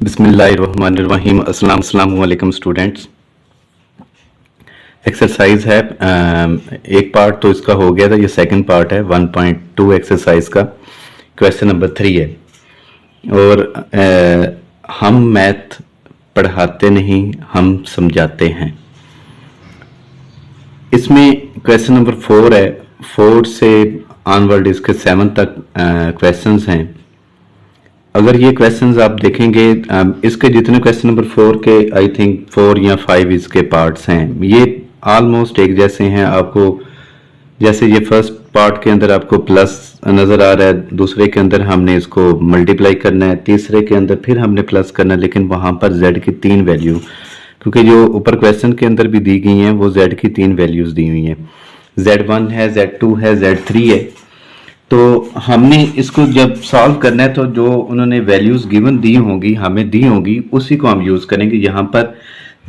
बिस्मिल्लाहिर्रहमानिर्रहीम। अस्सलाम वालेकुम स्टूडेंट्स। एक्सरसाइज है एक पार्ट तो इसका हो गया था, ये सेकंड पार्ट है 1.2 एक्सरसाइज का। क्वेश्चन नंबर 3 है और हम मैथ पढ़ाते नहीं, हम समझाते हैं। इसमें क्वेश्चन नंबर 4 है, 4 से ऑनवर्ड इसके 7 तक क्वेश्चंस हैं। अगर ये क्वेश्चंस आप देखेंगे, इसके जितने क्वेश्चन नंबर 4 के आई थिंक 4 या 5 इसके पार्ट्स हैं, ये ऑलमोस्ट एक जैसे हैं। आपको जैसे ये फर्स्ट पार्ट के अंदर आपको प्लस नज़र आ रहा है, दूसरे के अंदर हमने इसको मल्टीप्लाई करना है, तीसरे के अंदर फिर हमने प्लस करना है, लेकिन वहाँ पर z की 3 वैल्यू, क्योंकि जो ऊपर क्वेश्चन के अंदर भी दी गई हैं वो z की 3 वैल्यूज़ दी हुई हैं। z1 है, z2 है, z3 है। तो हमने इसको जब सॉल्व करना है तो जो उन्होंने वैल्यूज गिवन दी होंगी, हमें दी होंगी, उसी को हम यूज करेंगे। यहाँ पर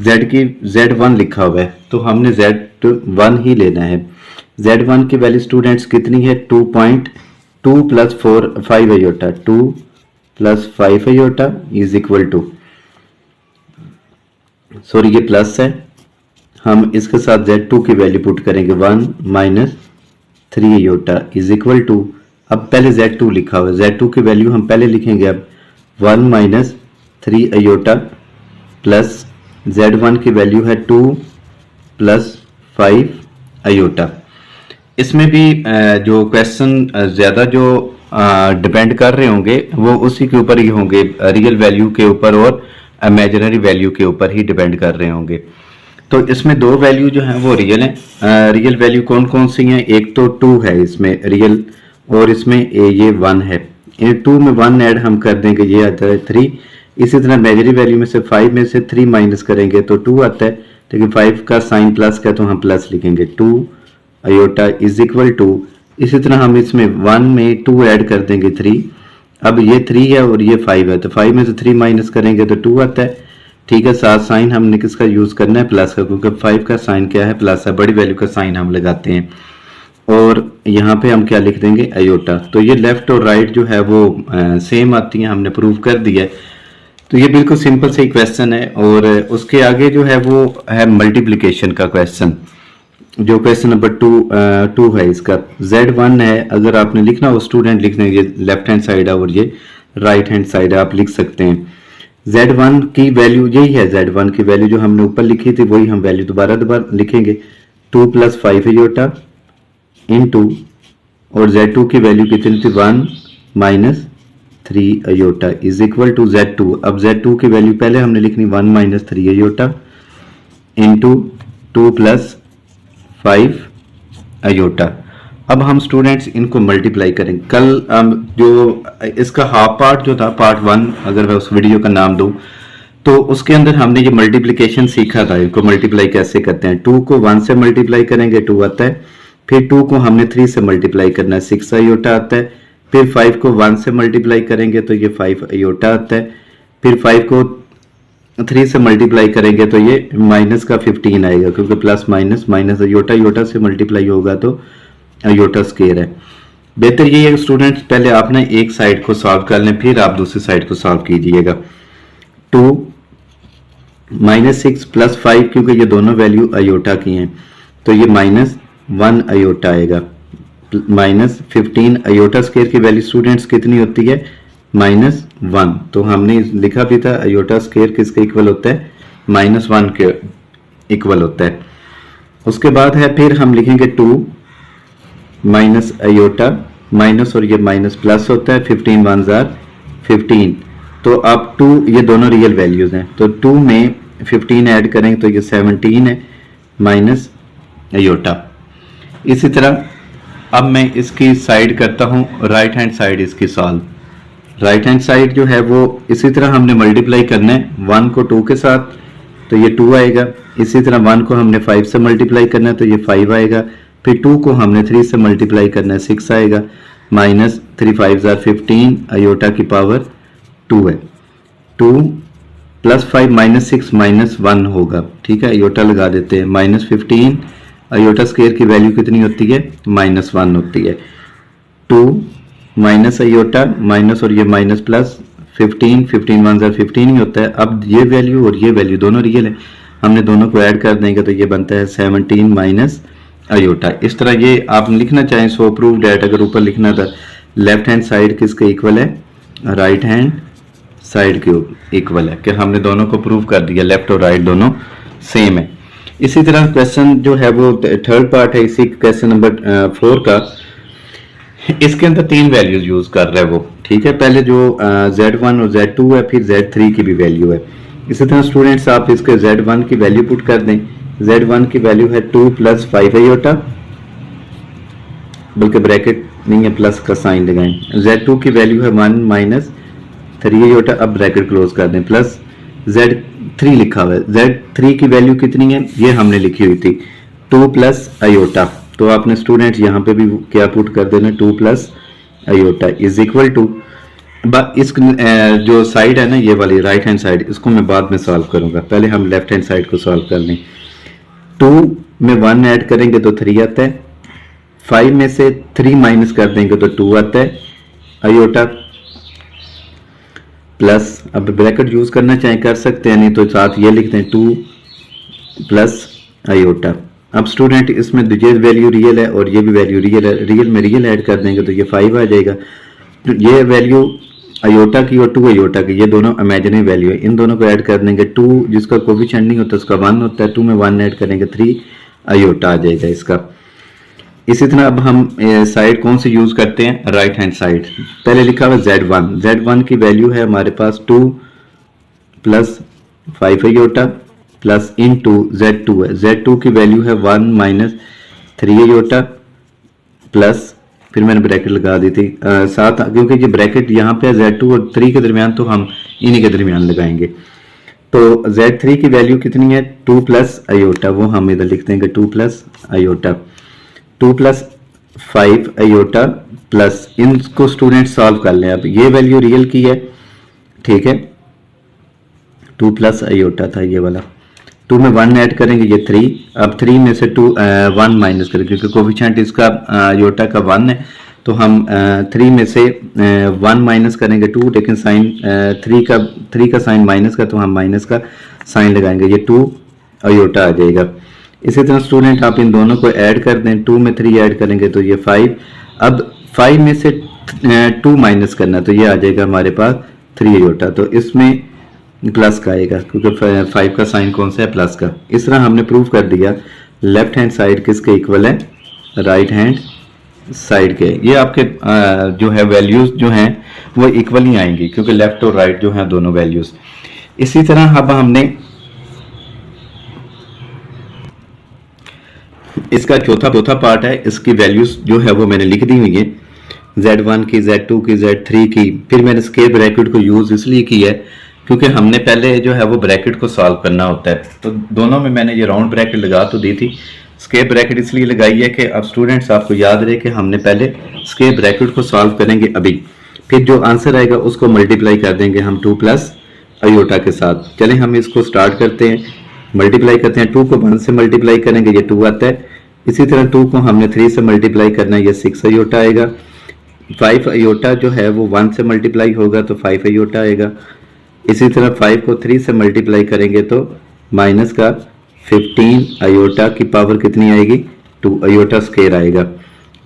z की z1 लिखा हुआ है तो हमने z1 ही लेना है। z1 की वैल्यू स्टूडेंट्स कितनी है? 2.2 plus 5 iota, 2 plus 5 iota is equal to, sorry ये प्लस है, हम इसके साथ z2 की वैल्यू पुट करेंगे 1 minus 3 iota is equal to, अब पहले z2 लिखा हुआ है, z2 की वैल्यू हम पहले लिखेंगे अब 1 माइनस 3 अयोटा प्लस z1 की वैल्यू है 2 प्लस 5 अयोटा। इसमें भी जो क्वेश्चन ज़्यादा जो डिपेंड कर रहे होंगे वो उसी के ऊपर ही होंगे, रियल वैल्यू के ऊपर और इमेजिनरी वैल्यू के ऊपर ही डिपेंड कर रहे होंगे। तो इसमें दो वैल्यू जो है वो रियल है। रियल वैल्यू कौन कौन सी हैं? एक तो 2 है इसमें रियल, और इसमें ये 1 है। ये 2 में 1 ऐड हम कर देंगे, ये आता है 3। इसी तरह इमेजिनरी वैल्यू में से 5 में से 3 माइनस करेंगे तो 2 आता है, लेकिन 5 का साइन प्लस का तो हम प्लस लिखेंगे, 2 अयोटा इज इक्वल टू। इसी तरह हम इसमें 1 में 2 ऐड कर देंगे 3। अब ये 3 है और ये 5 है, तो 5 में से 3 माइनस करेंगे तो 2 आता है। ठीक है, साथ साइन हमने किसका यूज करना है? प्लस का, क्योंकि 5 का साइन क्या है? प्लस है, बड़ी वैल्यू का साइन हम लगाते हैं। और यहाँ पे हम क्या लिख देंगे? अयोटा। तो ये लेफ्ट और राइट जो है वो सेम आती हैं, हमने प्रूव कर दिया है। तो ये बिल्कुल सिंपल से क्वेश्चन है। और उसके आगे जो है वो है मल्टीप्लिकेशन का क्वेश्चन, जो क्वेश्चन नंबर 2 है। इसका z1 है, अगर आपने लिखना हो स्टूडेंट लिख देंगे, लेफ्ट हैंड साइड है और ये राइट हैंड साइड है, आप लिख सकते हैं। z1 की वैल्यू यही है, z1 की वैल्यू जो हमने ऊपर लिखी थी वही हम वैल्यू दोबारा लिखेंगे, 2 प्लस 5 अयोटा इन 2, और z2 की वैल्यू कितनी थी? 1 minus 3 iota is equal to z2। अब z2 की वैल्यू पहले हमने लिखनी 1 minus 3 iota into 2 plus 5 iota. अब हम स्टूडेंट्स इनको मल्टीप्लाई करेंगे। कल जो इसका हाफ पार्ट जो था, पार्ट 1, अगर मैं उस वीडियो का नाम दूं, तो उसके अंदर हमने ये मल्टीप्लिकेशन सीखा था, इनको मल्टीप्लाई कैसे करते हैं। 2 को 1 से मल्टीप्लाई करेंगे 2 आता है, फिर 2 को हमने 3 से मल्टीप्लाई करना है 6 अयोटा आता है, फिर 5 को 1 से मल्टीप्लाई करेंगे तो ये 5 अयोटा आता है, फिर 5 को 3 से मल्टीप्लाई करेंगे तो ये माइनस का 15 आएगा, क्योंकि plus minus minus iota iota से मल्टीप्लाई होगा तो अयोटा स्क्वायर है। बेहतर ये है स्टूडेंट्स, पहले आपने एक साइड को सॉल्व कर लें, फिर आप दूसरी साइड को सॉल्व कीजिएगा। 2 माइनस 6 प्लस 5, क्योंकि ये दोनों वैल्यू अयोटा की हैं तो ये माइनस 1 अयोटा आएगा, माइनस 15 अयोटा स्क्वायर की वैल्यू स्टूडेंट्स कितनी होती है? माइनस 1। तो हमने लिखा भी था अयोटा स्क्वायर किसके इक्वल होता है? माइनस 1 के इक्वल होता है। उसके बाद है फिर हम लिखेंगे 2 माइनस अयोटा, माइनस और ये माइनस प्लस होता है, 15 1 जार 15। तो अब 2, ये दोनों रियल वैल्यूज हैं, तो 2 में 15 ऐड करेंगे तो ये 17 है माइनस अयोटा। इसी तरह अब मैं इसकी साइड करता हूँ, राइट हैंड साइड इसकी सॉल्व। राइट हैंड साइड जो है वो इसी तरह हमने मल्टीप्लाई करना है, 1 को 2 के साथ तो ये 2 आएगा, इसी तरह 1 को हमने 5 से मल्टीप्लाई करना है तो ये 5 आएगा, फिर 2 को हमने 3 से मल्टीप्लाई करना है 6 आएगा, माइनस 3 5 जार 15 अयोटा की पावर 2 है। 2 प्लस 5 माइनस 6 माइनस 1 होगा, ठीक है, अयोटा लगा देते हैं, माइनस 15 अयोटा स्क्वायर की वैल्यू कितनी होती है? माइनस 1 होती है। 2 माइनस अयोटा माइनस और ये माइनस प्लस 15, 15 वन ज़र 15 ही होता है। अब ये वैल्यू और ये वैल्यू दोनों रियल है, हमने दोनों को ऐड कर देंगे तो ये बनता है 17 माइनस आयोटा। इस तरह ये आप लिखना चाहें सो प्रूव डैट, अगर ऊपर लिखना था लेफ्ट हैंड साइड किसके इक्वल है, राइट हैंड साइड के इक्वल है, कि हमने दोनों को प्रूव कर दिया, लेफ्ट और राइट दोनों सेम है। इसी तरह क्वेश्चन जो है वो थर्ड पार्ट है इसी क्वेश्चन नंबर 4 का। इसके अंदर 3 वैल्यूज यूज कर रहा है वो, ठीक है। पहले जो Z1 और Z2 है, फिर Z3 की भी वैल्यू है। इसी तरह स्टूडेंट्स आप इसके Z1 की वैल्यू पुट कर दें। Z1 की वैल्यू है 2 + 5 आयोटा, बल्कि ब्रैकेट नहीं है, प्लस का साइन लगाएं। Z2 की वैल्यू है 1 - 3 आयोटा, अब ब्रैकेट क्लोज कर दें, प्लस Z3 लिखा हुआ है। Z3 की वैल्यू कितनी है, ये हमने लिखी हुई थी 2 + आयोटा, तो आपने स्टूडेंट्स यहाँ पे भी क्या पुट कर देना, 2 + आयोटा इज इक्वल टू, इस जो साइड है ना ये वाली राइट हैंड साइड, इसको मैं बाद में सॉल्व करूंगा, पहले हम लेफ्ट हैंड साइड को सॉल्व कर लें। 2 में 1 ऐड करेंगे तो 3 आता है, 5 में से 3 माइनस कर देंगे तो 2 आता है आयोटा, प्लस, अब ब्रैकेट यूज करना चाहे कर सकते हैं, नहीं तो साथ ये लिखते हैं 2 + आयोटा। अब स्टूडेंट इसमें ये वैल्यू रियल है और ये भी वैल्यू रियल है, रियल में रियल ऐड कर देंगे तो ये 5 आ जाएगा। ये वैल्यू आयोटा की और 2 आयोटा की, ये दोनों इमेजिनरी वैल्यू है, इन दोनों को ऐड कर देंगे। 2 जिसका कोफिशिएंट नहीं होता उसका 1 होता है, 2 में 1 ऐड करेंगे 3 आयोटा आ जाएगा इसका। इसी तरह अब हम साइड कौन सी यूज करते हैं, राइट हैंड साइड। पहले लिखा हुआ Z1, Z1 की वैल्यू है हमारे पास 2 + 5 आयोटा प्लस इनटू Z2 है, Z2 की वैल्यू है 1 - 3 आयोटा, प्लस फिर मैंने ब्रैकेट लगा दी थी साथ, क्योंकि ये ब्रैकेट यहाँ पे Z2 और 3 के दरमियान, तो हम इन्हीं के दरमियान लगाएंगे। तो Z3 की वैल्यू कितनी है, 2 + आयोटा, वो हम इधर लिख देंगे 2 + आयोटा, 2 + 5 आयोटा प्लस, इनको स्टूडेंट सॉल्व कर लें। अब ये वैल्यू रियल की है, ठीक है, 2 + आयोटा था ये वाला, 2 में 1 ऐड करेंगे ये 3, अब 3 में से 1 माइनस करेंगे क्योंकि कोफिशिएंट इसका आयोटा का 1 है, तो हम 3 में से 1 माइनस करेंगे 2, लेकिन साइन 3 का साइन माइनस का, तो हम माइनस का साइन लगाएंगे, ये 2 आयोटा आ जाएगा। इसी तरह स्टूडेंट आप इन दोनों को ऐड कर दें, 2 में 3 ऐड करेंगे तो ये 5, अब 5 में से 2 माइनस करना, तो ये आ जाएगा हमारे पास 3 आयोटा, तो इसमें प्लस का आएगा क्योंकि 5 का साइन कौन सा है, प्लस का। इस तरह हमने प्रूव कर दिया लेफ्ट हैंड साइड किसके इक्वल है, राइट हैंड साइड के। ये आपके जो है वैल्यूज जो हैं वो इक्वल ही आएंगी क्योंकि लेफ्ट और राइट जो हैं दोनों वैल्यूज। इसी तरह अब हमने इसका चौथा पार्ट है, इसकी वैल्यूज जो है वो मैंने लिख दी हुई है, Z1 की, Z2 की, Z3 की। फिर मैंने स्क्वायर ब्रैकेट को यूज इसलिए किया है क्योंकि हमने पहले जो है वो ब्रैकेट को सॉल्व करना होता है, तो दोनों में मैंने ये राउंड ब्रैकेट लगा तो दी थी, स्क्वायर ब्रैकेट इसलिए लगाई है कि अब स्टूडेंट्स आपको याद रहे कि हमने पहले स्क्वायर ब्रैकेट को सॉल्व करेंगे अभी, फिर जो आंसर आएगा उसको मल्टीप्लाई कर देंगे हम 2 + आयोटा के साथ। चलें हम इसको स्टार्ट करते हैं, मल्टीप्लाई करते हैं। 2 को 1 से मल्टीप्लाई करेंगे ये 2 आता है, इसी तरह 2 को हमने 3 से मल्टीप्लाई करना है, ये 6 आयोटा आएगा। 5 आयोटा जो है वो 1 से मल्टीप्लाई होगा तो 5 आयोटा आएगा। इसी तरह 5 को 3 से मल्टीप्लाई करेंगे तो माइनस का 15 आयोटा की पावर कितनी आएगी, 2 आयोटा स्क्वायर आएगा।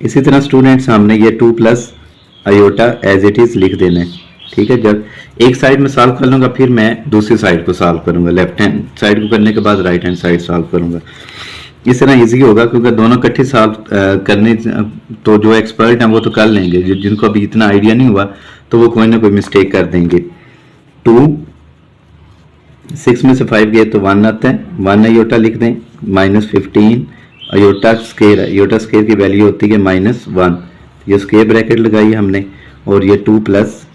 इसी तरह स्टूडेंट्स हमने ये 2 + आयोटा एज इट इज लिख देना है, ठीक है। जब एक साइड में सॉल्व कर लूंगा फिर मैं दूसरी साइड को सॉल्व करूंगा, लेफ्ट हैंड साइड को करने के बाद राइट हैंड साइड सॉल्व करूंगा। इस तरह इजी होगा क्योंकि दोनों इकट्ठे सॉल्व करने, तो जो एक्सपर्ट हैं वो तो कर लेंगे, जिनको अभी इतना आइडिया नहीं हुआ तो वो कोई ना कोई मिस्टेक कर देंगे। 2 6 में से 5 गए तो 1 आता है, 1 आयोटा लिख दें, minus 15 iota square, iota square की वैल्यू होती है -1, ये स्क्वायर ब्रैकेट लगाई हमने और ये 2 +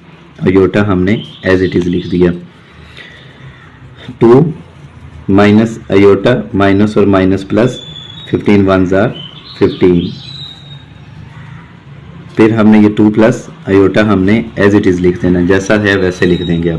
आयोटा हमने एज इट इज लिख दिया। 2 माइनस आयोटा, माइनस और माइनस प्लस, 15 1 जार 15, फिर हमने ये 2 + आयोटा हमने एज इट इज लिख देना, जैसा है वैसे लिख देंगे।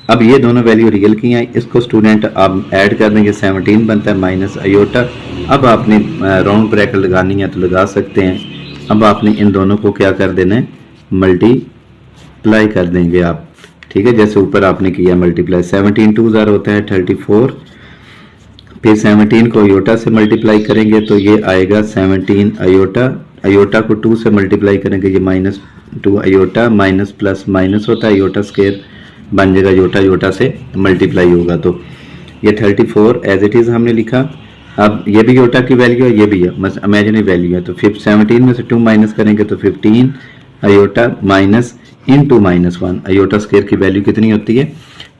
अब ये दोनों वैल्यू रियल की हैं, इसको स्टूडेंट आप ऐड कर देंगे, 17 बनता है माइनस आयोटा। अब आपने राउंड ब्रैकेट लगानी है तो लगा सकते हैं। अब आपने इन दोनों को क्या कर देना है, मल्टीप्लाई कर देंगे आप, ठीक है, जैसे ऊपर आपने किया मल्टीप्लाई, 17 2 ज़ार होता है 34, फिर 17 को अयोटा से मल्टीप्लाई करेंगे तो ये आएगा 17 अयोटा, अयोटा को 2 से मल्टीप्लाई करेंगे ये -2 अयोटा, माइनस प्लस माइनस होता है, अयोटा स्क्वायर बन जाएगा, अयोटा अयोटा से मल्टीप्लाई होगा, तो ये 34 एज इट इज़ हमने लिखा। अब ये भी अयोटा की वैल्यू है, ये भी है, बस इमेजिनरी वैल्यू है, तो 17 में से 2 माइनस करेंगे तो 15 iota minus into -1, iota square की वैल्यू कितनी होती है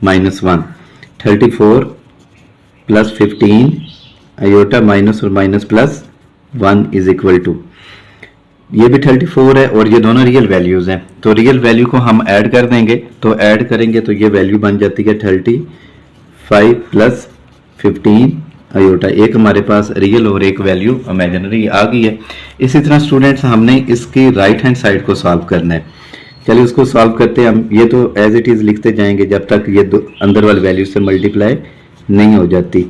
-1, 34 प्लस 15 अयोटा माइनस और minus plus 1 is equal to, ये भी 34 है और ये दोनों रियल वैल्यूज हैं, तो रियल वैल्यू को हम ऐड कर देंगे, तो ऐड करेंगे तो ये वैल्यू बन जाती है 35 प्लस 15 अयोटा, एक हमारे पास रियल और एक वैल्यू इमेजिनरी आ गई है। इसी तरह स्टूडेंट्स हमने इसकी राइट हैंड साइड को सॉल्व करना है। चलिए उसको सॉल्व करते हैं हम, ये तो एज इट इज लिखते जाएंगे जब तक ये अंदर वाले वैल्यू से मल्टीप्लाई नहीं हो जाती।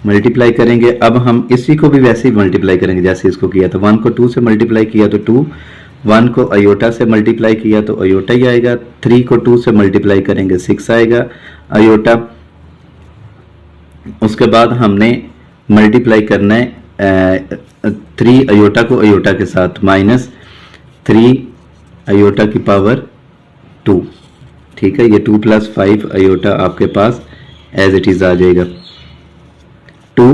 मल्टीप्लाई करेंगे, अब हम इसी को भी वैसे ही मल्टीप्लाई करेंगे जैसे इसको किया था, 1 को 2 से मल्टीप्लाई किया तो 2, 1 को अयोटा से मल्टीप्लाई किया तो अयोटा ही आएगा, 3 को 2 से मल्टीप्लाई करेंगे 6 आएगा अयोटा, उसके बाद हमने मल्टीप्लाई करना है 3 अयोटा को अयोटा के साथ, -3 अयोटा की पावर 2, ठीक है, ये 2 + 5 अयोटा आपके पास एज इट इज आ जाएगा, 2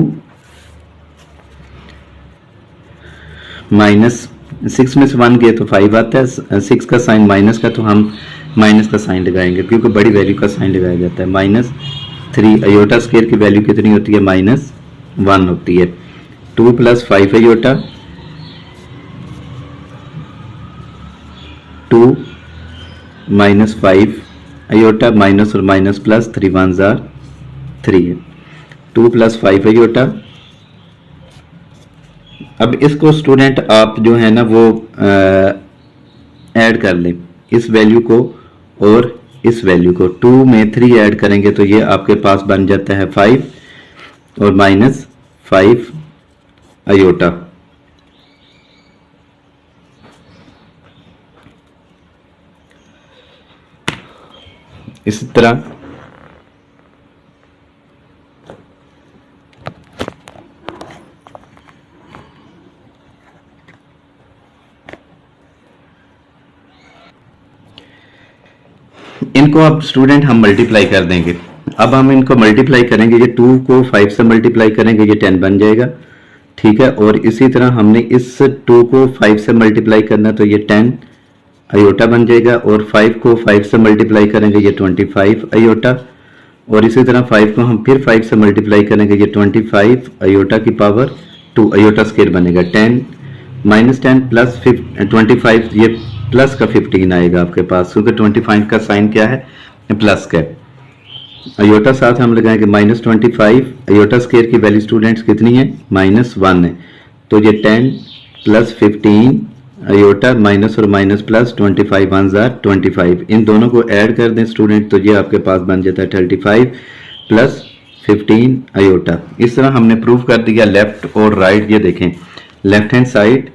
-6 में से 1 गए तो 5 आता है, 6 का साइन माइनस का तो हम माइनस का साइन लगाएंगे क्योंकि बड़ी वैल्यू का साइन लगाया जाता है, -3 अयोटा स्क्वायर की वैल्यू कितनी होती है -1 होती है, 2 + 5 अयोटा, 2 -5 अयोटा, माइनस और माइनस प्लस 3 1 ज़ार 3 है, 2 + 5 अयोटा। अब इसको स्टूडेंट आप जो है ना वो ऐड कर लें, इस वैल्यू को और इस वैल्यू को, 2 में 3 ऐड करेंगे तो ये आपके पास बन जाता है 5 और -5 अयोटा, इस तरह इनको अब स्टूडेंट हम मल्टीप्लाई कर देंगे। अब हम इनको मल्टीप्लाई करेंगे, ये 2 को 5 से मल्टीप्लाई करेंगे ये 10 बन जाएगा, ठीक है, और इसी तरह हमने इस 2 को 5 से मल्टीप्लाई करना तो ये 10 अयोटा बन जाएगा, और 5 को 5 से मल्टीप्लाई करेंगे ये 25 अयोटा, और इसी तरह 5 को हम फिर 5 से मल्टीप्लाई करेंगे ये 25 अयोटा की पावर 2 अयोटा स्क्वायर बनेगा, 10 -10 प्लस 25, ये प्लस का 15 आएगा आपके पास क्योंकि 25 का साइन क्या है प्लस का, अयोटा साथ हम लगाएंगे -25 अयोटा स्क्वायर की वैल्यू स्टूडेंट्स कितनी है -1 है, तो ये 10 + 15 अयोटा माइनस और माइनस प्लस 25 1 ज़ार 25, इन दोनों को ऐड कर दें स्टूडेंट तो ये आपके पास बन जाता है 35 + 15 अयोटा। इस तरह हमने प्रूव कर दिया लेफ्ट और राइट। ये देखें left hand side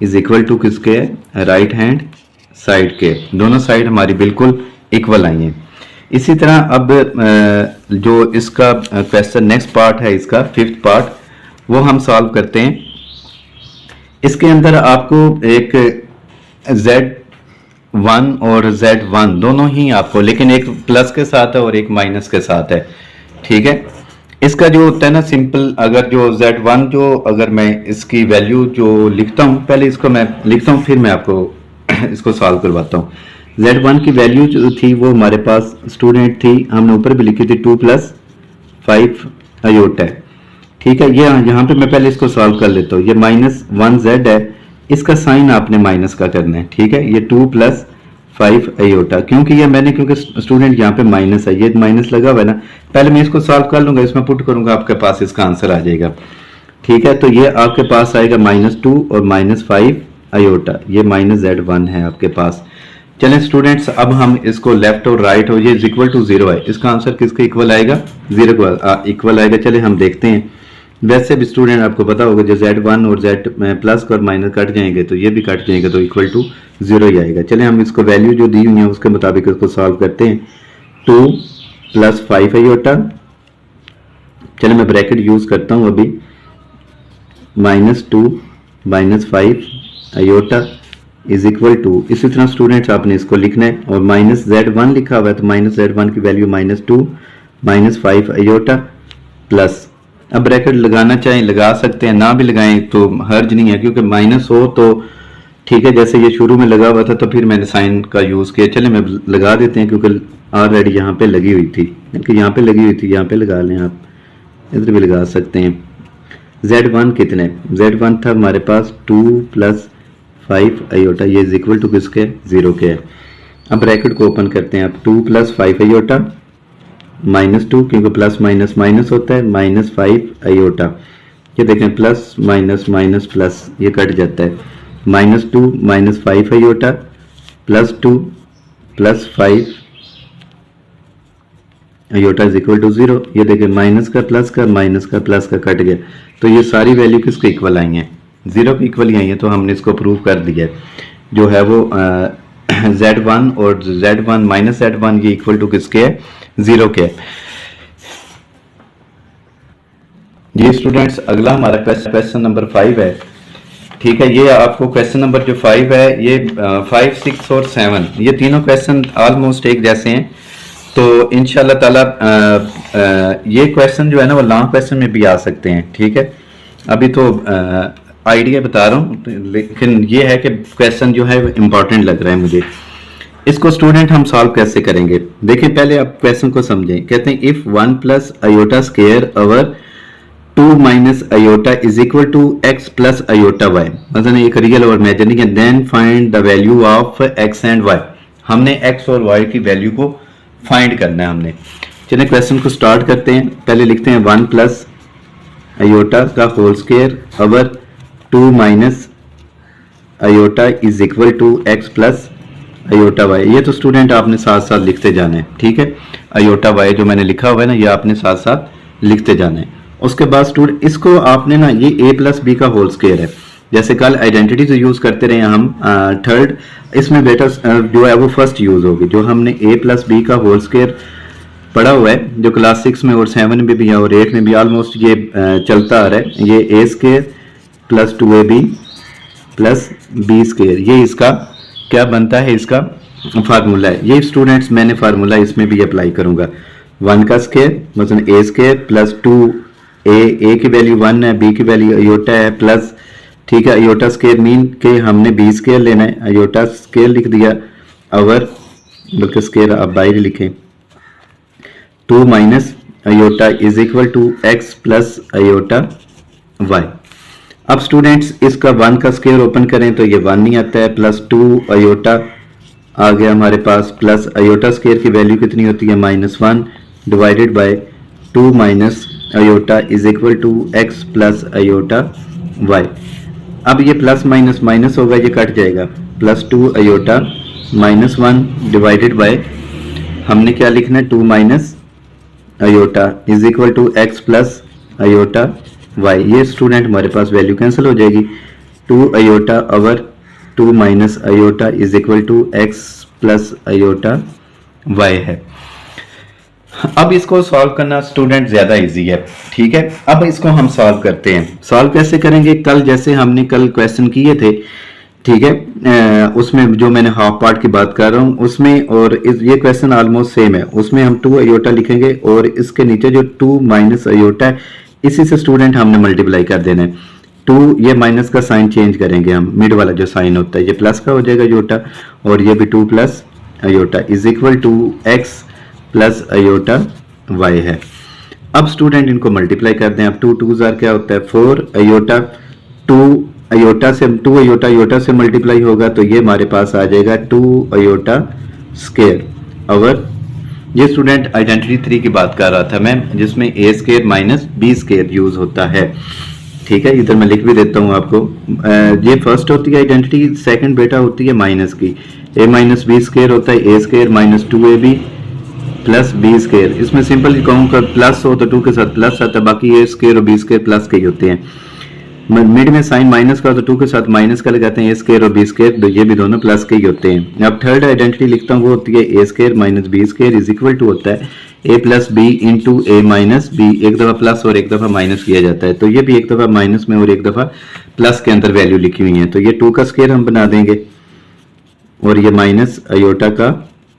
is equal to किसके है, राइट हैंड साइड के, दोनों साइड हमारी बिल्कुल इक्वल आई हैं। इसी तरह अब जो इसका क्वेश्चन नेक्स्ट पार्ट है, इसका 5th पार्ट, वो हम सॉल्व करते हैं। इसके अंदर आपको एक Z1 और Z1 दोनों ही आपको, लेकिन एक प्लस के साथ है और एक माइनस के साथ है, ठीक है। इसका जो होता है ना सिंपल, अगर जो Z1 जो अगर मैं इसकी वैल्यू जो लिखता हूँ, पहले इसको मैं लिखता हूँ फिर मैं आपको इसको सॉल्व करवाता हूँ। Z1 की वैल्यू जो थी वो हमारे पास स्टूडेंट थी, हमने ऊपर भी लिखी थी 2 + 5 अयोटा है, ठीक है। ये यहाँ पे मैं पहले इसको सॉल्व कर लेता हूँ। ये -1Z है, इसका साइन आपने माइनस का करना है, ठीक है। ये 2 + 5 अयोटा, क्योंकि ये मैंने क्योंकि स्टूडेंट यहाँ पे माइनस है, ये माइनस लगा हुआ है ना, पहले मैं इसको सॉल्व कर लूंगा, इसमें पुट करूंगा, आपके पास इसका आंसर आ जाएगा, ठीक है। तो ये आपके पास आएगा -2 और -5 अयोटा, ये -Z1 है आपके पास। चलें स्टूडेंट्स, अब हम इसको लेफ्ट और राइट हो, ये इज इक्वल टू 0 है, इसका आंसर किसके इक्वल आएगा, 0 को इक्वल आएगा। चले हम देखते हैं वैसे भी स्टूडेंट आपको पता होगा जो z1 और z प्लस और माइनस कट जाएंगे तो ये भी कट जाएंगे तो इक्वल टू 0 ही आएगा। चले हम इसको वैल्यू जो दी हुई है उसके मुताबिक इसको सॉल्व करते हैं। 2 + 5 आयोटा, चले मैं ब्रैकेट यूज करता हूं अभी, -2 - 5 आयोटा इज इक्वल टू, इसी तरह स्टूडेंट्स आपने इसको लिखना है और -z1 लिखा हुआ है तो -z1 की वैल्यू -2 - 5 आयोटा प्लस, अब ब्रैकेट लगाना चाहें लगा सकते हैं, ना भी लगाएं तो हर्ज नहीं है क्योंकि माइनस हो तो ठीक है, जैसे ये शुरू में लगा हुआ था तो फिर मैंने साइन का यूज किया। चले मैं लगा देते हैं क्योंकि ऑलरेडी यहाँ पे लगी हुई थी, क्योंकि यहाँ पे लगी हुई थी, यहाँ पे लगा लें, आप इधर भी लगा सकते हैं। z1 कितने, z1 था हमारे पास 2 + 5 आयोटा, ये इज इक्वल टू किसके, 0 के है। अब ब्रैकेट को ओपन करते हैं, अब 2 + 5 आयोटा -2 क्योंकि प्लस माइनस माइनस होता है, -5 आयोटा, ये देखें प्लस माइनस माइनस प्लस ये कट जाता है, -2 - 5 iota +2 + 5 iota is equal to 0। ये देखें माइनस का प्लस का माइनस का प्लस का कट गया, तो ये सारी वैल्यू किसके इक्वल आई हैं, 0 के इक्वल ही आई है। तो हमने इसको प्रूव कर दिया जो है वो z1 और z1 - z1 ये इक्वल टू किसके है, 0 के। ये स्टूडेंट्स अगला हमारा क्वेश्चन नंबर 5 है, ठीक है। ये आपको क्वेश्चन नंबर जो 5 है ये 5, 6 और 7 ये तीनों क्वेश्चन ऑलमोस्ट एक जैसे हैं, तो इंशाल्लाह ताला ये क्वेश्चन जो है ना वो लॉन्ग क्वेश्चन में भी आ सकते हैं, ठीक है। अभी तो आइडिया बता रहा हूँ, लेकिन ये है कि क्वेश्चन जो है इम्पोर्टेंट लग रहा है मुझे। इसको स्टूडेंट हम सॉल्व कैसे करेंगे, देखिए पहले आप क्वेश्चन को समझें। कहते हैं if 1 + iota square over 2 - iota is equal to x + iota y, मतलब एक रियल और इमेजिनरी है, then find the value of x and y। हमने x और y की वैल्य't को फाइंड करना है हमने। चलिए क्वेश्चन को स्टार्ट करते हैं। पहले लिखते हैं 1 + आयोटा का whole square over 2 - iota is equal to x + iota y। ये तो स्टूडेंट आपने साथ साथ लिखते जाना है, ठीक है। आयोटा y जो मैंने लिखा हुआ है ना ये आपने साथ साथ लिखते जाना है। उसके बाद स्टूडेंट इसको आपने ना, ये a + b का होल स्क्वायर है, जैसे कल आइडेंटिटी से यूज करते रहे हम, थर्ड इसमें बेटा जो है वो फर्स्ट यूज होगी। जो हमने a + b का होल स्क्वायर पढ़ा हुआ है जो क्लास 6 में और 7 में भी है और 8 में भी ऑलमोस्ट ये चलता आ रहा है, ये a² + 2ab + b², ये इसका क्या बनता है, इसका फार्मूला है। ये स्टूडेंट्स मैंने फार्मूला इसमें भी अप्लाई करूंगा। 1 का स्क्वायर मतलब a² + 2a की वैल्यू 1 है, b की वैल्यू आयोटा है प्लस, ठीक है, आयोटा स्क्वायर मीन के हमने b² लेना है, आयोटा स्क्वायर लिख दिया ओवर, बल्कि स्क्वायर आप बाहर लिखें, 2 - iota is equal to x + iota y। अब स्टूडेंट्स इसका 1 का स्क्वायर ओपन करें तो ये 1 नहीं आता है, +2 आयोटा आ गया हमारे पास, प्लस आयोटा स्क्वायर की वैल्यू कितनी होती है, -1 divided by 2 - iota is equal to x + iota y। अब ये प्लस माइनस माइनस होगा, ये कट जाएगा, +2 आयोटा -1 डिवाइडेड बाय, हमने क्या लिखना है, 2 - iota is equal to x + iota y। ये स्टूडेंट हमारे पास वैल्यू कैंसिल हो जाएगी, 2 iota over 2 - iota is equal to x + iota y है। अब इसको सॉल्व करना स्टूडेंट ज्यादा इजी है, ठीक है। अब इसको हम सॉल्व करते हैं। सॉल्व कैसे करेंगे, कल जैसे हमने कल क्वेश्चन किए थे, ठीक है, उसमें जो मैंने हाफ पार्ट की बात कर रहा हूँ उसमें, और ये क्वेश्चन ऑलमोस्ट सेम है, उसमें हम 2 आयोटा लिखेंगे और इसके नीचे जो 2 - आयोटा है इसी से स्टूडेंट हमने मल्टीप्लाई कर देना है। 2 ये माइनस का साइन चेंज करेंगे हम, मिड वाला जो साइन होता है ये प्लस का हो जाएगा आयोटा, और ये भी 2 + iota is equal to x + iota y है। अब स्टूडेंट इनको मल्टीप्लाई कर दें, अब 2 × 2 क्या होता है 4 आयोटा, 2 आयोटा से 2 आयोटा आयोटा से मल्टीप्लाई होगा तो ये हमारे पास आ जाएगा 2 आयोटा स्क्वायर ओवर, ये स्टूडेंट आइडेंटिटी 3 की बात कर रहा था मैं, जिसमें a² - b² यूज होता है, ठीक है। इधर मैं लिख भी देता हूँ आपको, ये फर्स्ट होती है आइडेंटिटी, सेकंड बेटा होती है माइनस की, a - b² होता है a² - 2ab plus B square. इसमें सिंपल कहूँगा प्लस हो तो 2 के साथ प्लस आता है, बाकी ए स्केयर और बी स्केयर प्लस के ही होते हैं। मिड में साइन माइनस का हो तो 2 के साथ माइनस का लगाते हैं, ए स्केयर और बी स्केयर ये भी दोनों प्लस के ही होते हैं। अब थर्ड आइडेंटिटी लिखता हूँ, वो होती है a square minus b square is equal to होता है a plus b into a minus b. एक दफा प्लस और एक दफा माइनस किया जाता है, तो ये भी एक दफा माइनस में और एक दफा प्लस के अंदर वैल्यू लिखी हुई है। तो ये 2 का स्केयर हम बना देंगे और ये माइनस अयोटा का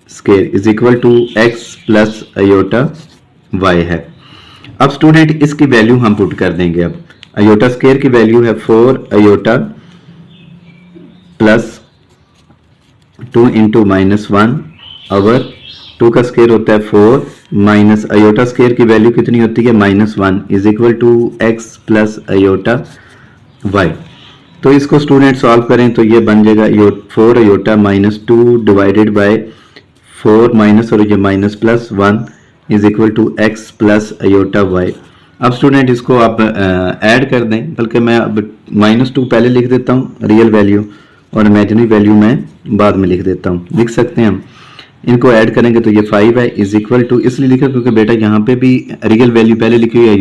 square is equal to X plus iota Y है। अब स्टूडेंट इसकी वैल्यू हम पुट कर देंगे। अब अयोटा स्केयर की वैल्यू है 4 iota plus 2 into minus 1 over 2 का स्केयर होता है 4 माइनस अयोटा स्केयर की वैल्यू कितनी होती है -1 is equal to X plus iota Y. तो इसको स्टूडेंट सॉल्व करें तो ये बन जाएगा 4 iota minus 2 divided by 4 minus और ये minus plus 1 is equal to X plus iota Y. अब स्टूडेंट इसको आप ऐड कर दें, बल्कि मैं अब -2 पहले लिख देता हूँ रियल वैल्यू और इमेजिनरी वैल्यू मैं बाद में लिख देता हूँ। लिख सकते हैं हम, इनको ऐड करेंगे तो ये 5 है इज इक्वल टू, इसलिए लिखा क्योंकि बेटा यहाँ पे भी रियल वैल्यू पहले लिखी हुई है,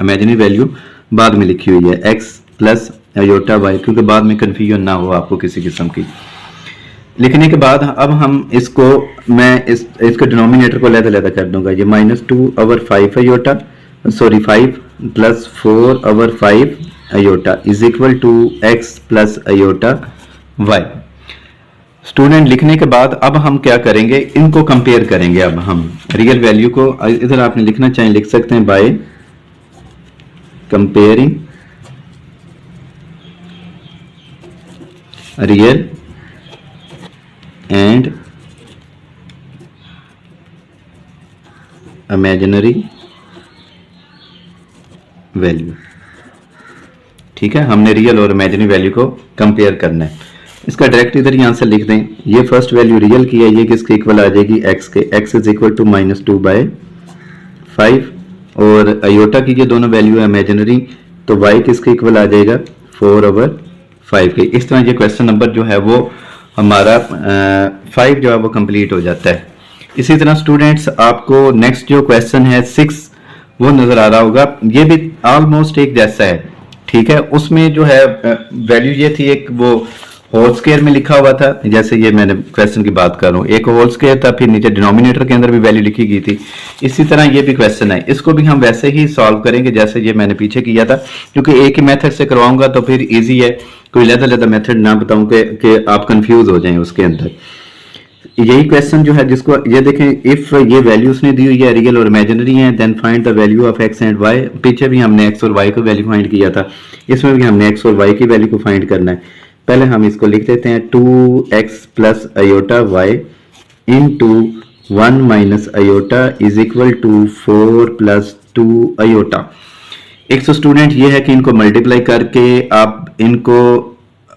इमेजिनरी वैल्यू बाद में लिखी हुई है एक्स प्लस अयोटा वाई, क्योंकि बाद में कन्फ्यूजन ना हो आपको किसी किस्म की। लिखने के बाद अब हम इसको मैं इसके डिनोमिनेटर को अलग-अलग कर दूंगा। ये -2 over 5 iota sorry 5 plus 4 over 5 iota is equal to X plus iota Y. Student लिखने के बाद अब हम क्या करेंगे, इनको कंपेयर करेंगे। अब हम रियल वैल्यू को इधर आपने लिखना चाहे लिख सकते हैं by comparing real and imaginary value. ठीक है, हमने रियल और इमेजिनरी वैल्यू को कंपेयर करना है। इसका डायरेक्ट इधर ही आंसर लिख दें। ये फर्स्ट वैल्यू रियल की है, ये किसके इक्वल आ जाएगी एक्स के, X is equal to -2 by 5 और अयोटा की ये दोनों वैल्यू है इमेजिनरी, तो वाई किसके इक्वल आ जाएगा 4 ओवर 5 के। इस तरह ये क्वेश्चन नंबर जो है वो हमारा 5 जो है वो कंप्लीट हो जाता है। इसी तरह स्टूडेंट्स आपको नेक्स्ट जो क्वेश्चन है 6 वो नजर आ रहा होगा, ये भी ऑलमोस्ट एक जैसा है। ठीक है, उसमें जो है वैल्यू ये थी, एक वो होल स्क्वायर में लिखा हुआ था, जैसे ये मैंने क्वेश्चन की बात कर रहा हूँ, एक होल स्क्वायर था, फिर नीचे डिनोमिनेटर के अंदर भी वैल्यू लिखी गई थी। इसी तरह ये भी क्वेश्चन है, इसको भी हम वैसे ही सॉल्व करेंगे जैसे ये मैंने पीछे किया था, क्योंकि एक ही मेथड से करवाऊंगा तो फिर इजी है, कोई लहदा मेथड ना बताऊं कि आप कंफ्यूज हो जाएं उसके अंदर। यही क्वेश्चन जो है जिसको ये देखें, इफ ये वैल्यूज ने दी हुई है रियल और इमेजिनरी है, then find the value of X and Y. पीछे भी हमने एक्स और वाई को वैल्यू फाइंड किया था, इसमें भी हमने एक्स और वाई की वैल्यू को फाइंड करना है। पहले हम इसको लिख देते हैं 2x plus iota Y into 1 minus iota is equal to 4 plus 2 iota. एक तो स्टूडेंट ये है कि इनको मल्टीप्लाई करके आप इनको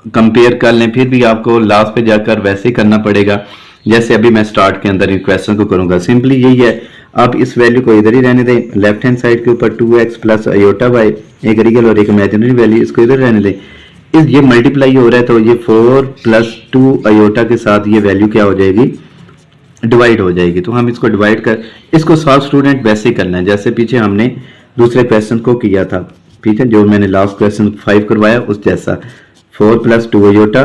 कंपेयर कर लें, फिर भी आपको लास्ट पे जाकर वैसे ही करना पड़ेगा जैसे अभी मैं स्टार्ट के अंदर इन क्वेश्चन को करूंगा। सिंपली यही है, आप इस वैल्यू को इधर ही रहने दें, लेफ्ट हैंड साइड के ऊपर 2x प्लस अयोटा वाई, एक रियल और एक इमेजिनरी वैल्यू, इसको इधर रहने दें। ये मल्टीप्लाई हो रहा है तो ये 4 प्लस 2 अयोटा के साथ ये वैल्यू क्या हो जाएगी, डिवाइड हो जाएगी। तो हम इसको डिवाइड कर, इसको सॉल्व स्टूडेंट वैसे ही करना है जैसे पीछे हमने दूसरे क्वेश्चन को किया था। ठीक है, जो मैंने लास्ट क्वेश्चन 5 करवाया उस जैसा, 4 plus 2 iota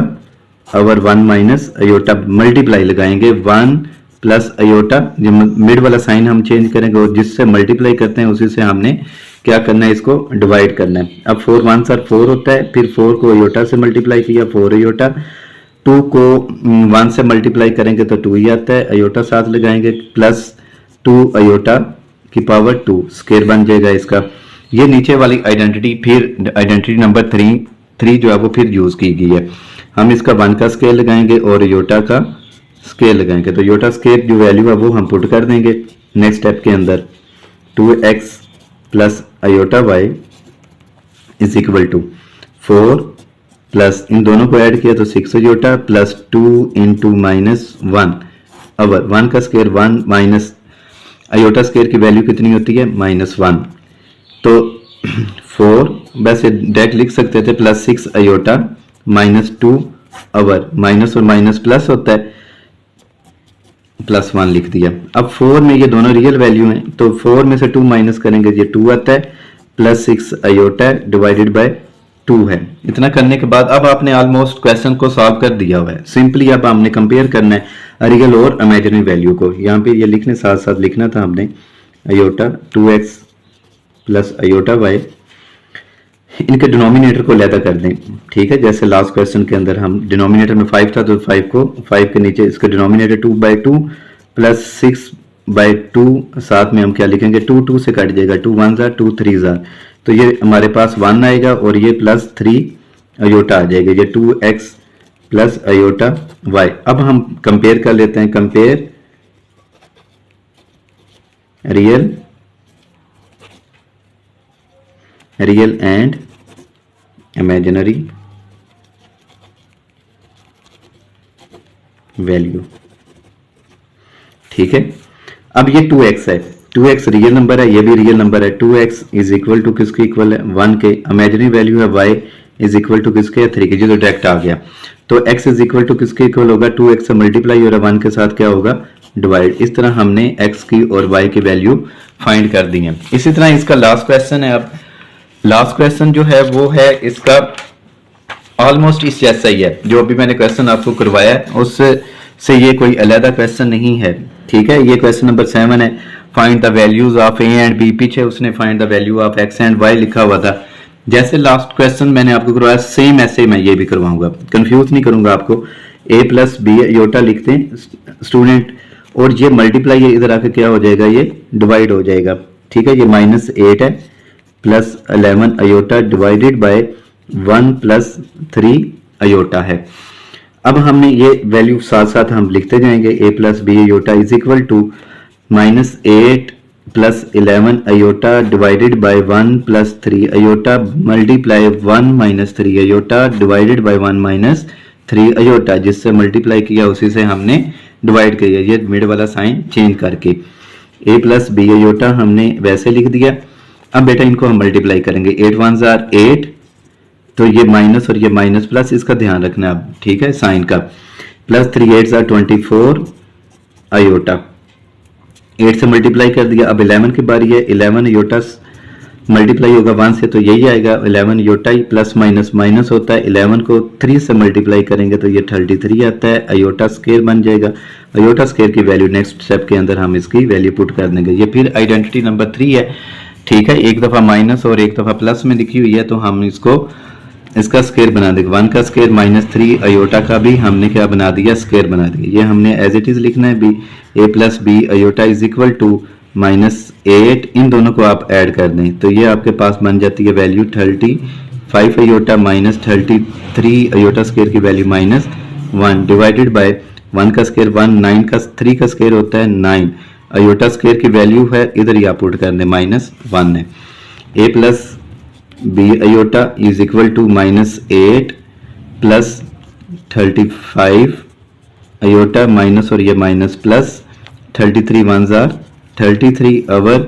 over 1 minus iota, multiply लगाएंगे 1 प्लस अयोटा, जो मिड वाला साइन हम चेंज करेंगे और जिससे मल्टीप्लाई करते हैं उसी से हमने क्या करना है, इसको डिवाइड करना है। अब 4 1 सर 4 होता है, फिर 4 को अयोटा से मल्टीप्लाई किया 4 अयोटा, 2 को 1 से मल्टीप्लाई करेंगे तो 2 ही आता है, अयोटा साथ लगाएंगे प्लस 2 अयोटा की पावर 2 स्क्वायर बन जाएगा इसका। ये नीचे वाली आइडेंटिटी, फिर आइडेंटिटी नंबर 3 जो है वो फिर यूज की गई है। हम इसका 1 का स्केयर लगाएंगे और अयोटा का स्केयर लगाएंगे, तो अयोटा स्केयर जो वैल्यू है वो हम पुट कर देंगे नेक्स्ट स्टेप के अंदर। 2x plus iota y is equal to 4 plus इन दोनों को ऐड किया तो 6 अयोटा प्लस 2 इंटू -1 ओवर 1 का स्केयर 1 माइनस अयोटा स्केयर की वैल्यू कितनी होती है -1, तो 4 वैसे डायरेक्ट लिख सकते थे प्लस 6 अयोटा -2 ओवर माइनस और माइनस प्लस होता है प्लस 1 लिख दिया। अब 4 में ये दोनों रियल वैल्यू हैं, तो 4 में से 2 माइनस करेंगे, ये 2 आता है, प्लस 6 आयोटा है डिवाइडेड बाय 2 है। इतना करने के बाद अब आपने ऑलमोस्ट क्वेश्चन को सॉल्व कर दिया हुआ है। सिंपली अब हमने कंपेयर करना है रियल और इमेजिनरी वैल्यू को। यहाँ पे ये लिखने साथ साथ लिखना था हमने iota 2x plus iota Y, इनके डिनोमिनेटर को अलहदा कर दें। ठीक है, जैसे लास्ट क्वेश्चन के अंदर हम डिनोमिनेटर में 5 था तो 5 के नीचे इसका डिनोमिनेटर 2/2 प्लस 6/2, साथ में हम क्या लिखेंगे 2 2 से कट जाएगा, 2 1 जार 2 3 जार, तो ये हमारे पास 1 आएगा और ये प्लस 3 अयोटा आ जाएगा, ये 2x प्लस अयोटा y। अब हम कंपेयर कर लेते हैं, compare real and imaginary value. ठीक है, अब ये 2x है, 2x रियल नंबर है, ये भी रियल नंबर है। 2x इज इक्वल टू किसके इक्वल है 1 के, इमेजिनरी वैल्यू है y इज इक्वल टू किसके 3 के, जो तो डायरेक्ट आ गया। तो x इज इक्वल टू किसके इक्वल होगा 2x से मल्टीप्लाई हो रहा है 1 के साथ, क्या होगा डिवाइड। इस तरह हमने x की और y की वैल्यू फाइंड कर दी है। इसी तरह इसका लास्ट क्वेश्चन है। अब लास्ट क्वेश्चन जो है वो है इसका ऑलमोस्ट इस जैसा ही है, जो अभी मैंने क्वेश्चन आपको करवाया है उससे ये कोई अलहदा क्वेश्चन नहीं है। ठीक है, ये क्वेश्चन नंबर 7 है, find the values of A and B. पीछे उसने find the value of X and Y लिखा हुआ था। जैसे लास्ट क्वेश्चन मैंने आपको करवाया सेम ऐसे मैं ये भी करवाऊंगा, कंफ्यूज नहीं करूंगा आपको। ए प्लस बी योटा लिखते हैं स्टूडेंट, और ये मल्टीप्लाई है इधर आके क्या हो जाएगा ये डिवाइड हो जाएगा। ठीक है, ये -8 है plus 11 iota divided by 1 plus 3 iota है। अब हमने ये वैल्यू साथ साथ हम लिखते जाएंगे, a plus B iota is equal to -8 plus 11 iota divided by 1 plus 3 iota multiply 1 minus 3 iota divided by 1 minus 3 iota, जिससे मल्टीप्लाई किया उसी से हमने डिवाइड किया, ये मिड वाला साइन चेंज करके। ए प्लस बी अयोटा हमने वैसे लिख दिया। अब बेटा इनको हम मल्टीप्लाई करेंगे, 8 1 जार 8, तो ये माइनस और ये माइनस प्लस, इसका ध्यान रखना अब। ठीक है, साइन का, प्लस 3 8 जार 24 अयोटा, 8 से मल्टीप्लाई कर दिया। अब 11 की बारी है, 11 अयोटा मल्टीप्लाई होगा 1 से तो यही आएगा 11 अयोटा ही, प्लस माइनस माइनस होता है, 11 को 3 से मल्टीप्लाई करेंगे तो ये 33 आता है, अयोटा स्क्वायर बन जाएगा। अयोटा स्क्वायर की वैल्यू नेक्स्ट स्टेप के अंदर हम इसकी वैल्यू पुट कर देंगे। ये फिर आइडेंटिटी नंबर 3 है। ठीक है, एक दफा माइनस और एक दफा प्लस में लिखी हुई है, तो हम इसका स्क्वायर बना देंगे। 1 का स्क्वायर -3 अयोटा का भी हमने क्या बना दिया स्क्वायर बना दिया। ये हमने एज इट इज लिखना है B, A plus B iota is equal to -8, इन दोनों को आप ऐड कर दें तो ये आपके पास बन जाती है value 35 iota minus 33 iota square की वैल्यू -1 डिवाइडेड बाय 1 का स्क्वायर 1, 9 का 3 का स्क्वायर होता है 9, अयोटा स्क्वायर की वैल्यू है इधर ही आप पुट कर दें -1 है। A plus B iota is equal to -8 plus 35 iota minus और ये माइनस प्लस 33 1 जार 33 ओवर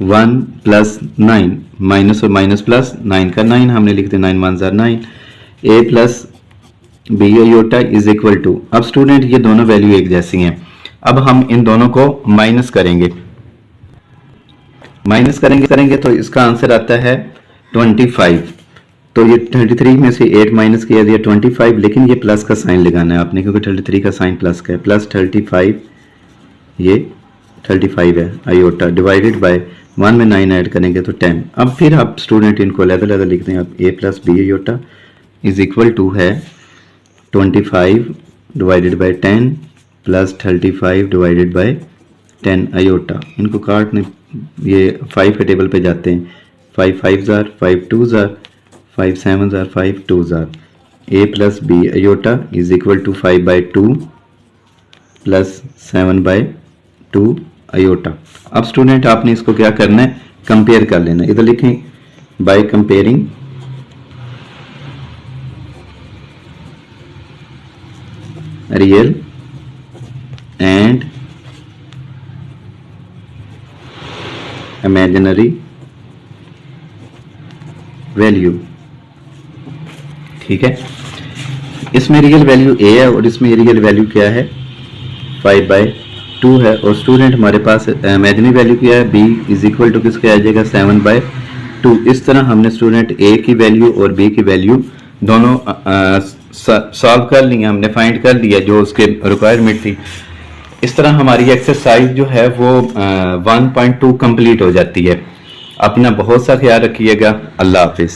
1 प्लस 9, माइनस और माइनस प्लस 9 का 9 हमने लिखते 9 1 जार 9। A plus B iota is equal to, अब स्टूडेंट ये दोनों वैल्यू एक जैसी हैं। अब हम इन दोनों को माइनस करेंगे तो इसका आंसर आता है 25। तो ये 33 में से 8 माइनस किया दिया 25, लेकिन ये प्लस का साइन लगाना है आपने क्योंकि 33 का साइन प्लस का है, प्लस 35 ये 35 है अयोटा डिवाइडेड बाय 1 में 9 ऐड करेंगे तो 10। अब फिर आप स्टूडेंट इनको अलग-अलग लिखते हैं। अब a plus B iota is equal to है 25 divided by 10 plus 35 divided by 10 iota. इनको काटने ये 5 के टेबल पे जाते हैं, 5 5 जार 5 2 जार 5 7 जार 5 2 जार। A plus B iota is equal to 5 by 2 plus 7 by 2 iota. अब स्टूडेंट आपने इसको क्या करना है कंपेयर कर लेना, इधर लिखें by comparing real and imaginary value. ठीक है, इसमें रियल वैल्यू ए है और इसमें रियल वैल्यू क्या है 5 बाय 2 है और स्टूडेंट हमारे पास इमेजिनरी वैल्यू क्या है, b इज इक्वल टू किसके आ जाएगा 7/2। इस तरह हमने स्टूडेंट a की वैल्यू और b की वैल्यू दोनों सॉल्व कर ली, हमने फाइंड कर लिया जो उसके रिक्वायरमेंट थी। इस तरह हमारी एक्सरसाइज जो है वो 1.2 कंप्लीट हो जाती है। अपना बहुत सा ख्याल रखिएगा। अल्लाह हाफिज़।